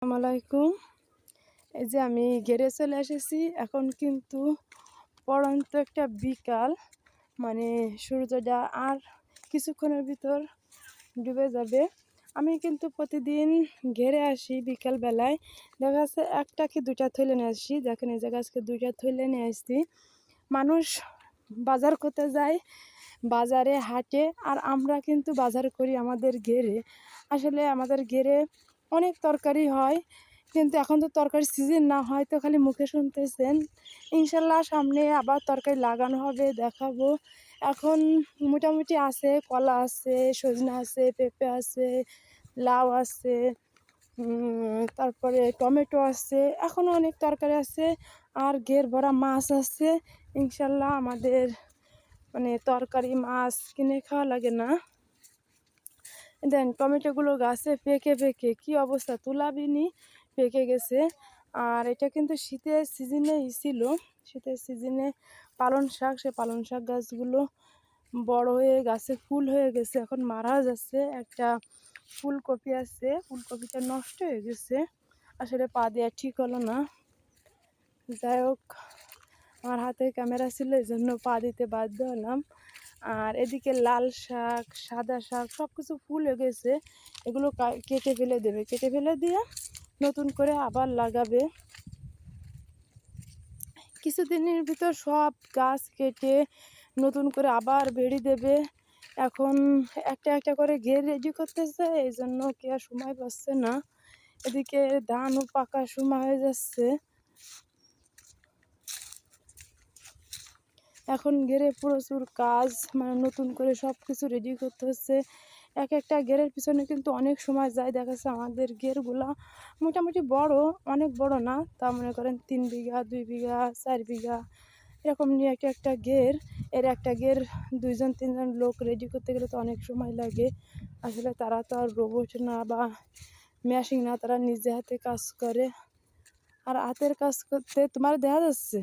আসসালামু আলাইকুম। এই যে আমি ঘেরে চলে এসেছি। এখন কিন্তু পড়ন্ত একটা বিকাল, মানে সূর্যটা আর কিছুক্ষণের ভিতর ডুবে যাবে। আমি কিন্তু প্রতিদিন ঘেরে আসি বিকালবেলায়। দেখা যাচ্ছে একটা কি দুইটা থইলে নিয়ে আসি। দেখেন এই জায়গায় আজকে দুইটা থইলে নিয়ে আসছি। মানুষ বাজার করতে যায়, বাজারে হাটে, আর আমরা কিন্তু বাজার করি আমাদের ঘেরে। আসলে আমাদের ঘেরে অনেক তরকারি হয়, কিন্তু এখন তো তরকারির সিজন না, হয়তো খালি মুখে শুনতেছেন। ইনশাল্লাহ সামনে আবার তরকারি লাগানো হবে, দেখাবো। এখন মোটামুটি আছে, কলা আছে, সজনা আছে, পেঁপে আছে, লাউ আছে, তারপরে টমেটো আছে, এখনও অনেক তরকারি আছে। আর ঘের ভরা মাছ আছে। ইনশাল্লাহ আমাদের মানে তরকারি মাছ কিনে খাওয়া লাগে না। দেন টমেটোগুলো গাছে পেকে পেকে কী অবস্থা, তুলাবিনি পেকে গেছে। আর এটা কিন্তু শীতের সিজনেই ছিল। শীতের সিজনে পালং শাক, সে পালং শাক গাছগুলো বড় হয়ে গাছে ফুল হয়ে গেছে, এখন মারা যাচ্ছে। একটা ফুলকপি আছে, ফুলকপিটা নষ্ট হয়ে গেছে, আসলে পা দেওয়া ঠিক হলো না। যাই হোক, আমার হাতে ক্যামেরা ছিল, এই জন্য পা দিতে বাধ্য হলাম। আর এদিকে লাল শাক, সাদা শাক সব কিছু ফুল হয়ে গেছে। এগুলো কেটে ফেলে দেবে, কেটে ফেলে দিয়ে নতুন করে আবার লাগাবে। কিছুদিনের ভিতর সব গাছ কেটে নতুন করে আবার বেড়ি দেবে। এখন একটা একটা করে ঘের রেডি করতেছে, এই জন্য কি আর সময় পাচ্ছে না। এদিকে ধানও পাকার সময় হয়ে যাচ্ছে। এখন ঘেরে প্রচুর কাজ, মানে নতুন করে সব কিছু রেডি করতে হচ্ছে। এক একটা ঘেরের পিছনে কিন্তু অনেক সময় যায়। দেখা যাচ্ছে আমাদের ঘেরগুলা মোটামুটি বড়, অনেক বড় না, তা মনে করেন 3 বিঘা, 2 বিঘা, 4 বিঘা এরকম নিয়ে একটা একটা ঘের। এর একটা ঘের 2-3 জন লোক রেডি করতে গেলে তো অনেক সময় লাগে। আসলে তারা তো আর রোবট না বা মেশিন না, তারা নিজে হাতে কাজ করে। আর হাতের কাজ করতে তোমার দেখা যাচ্ছে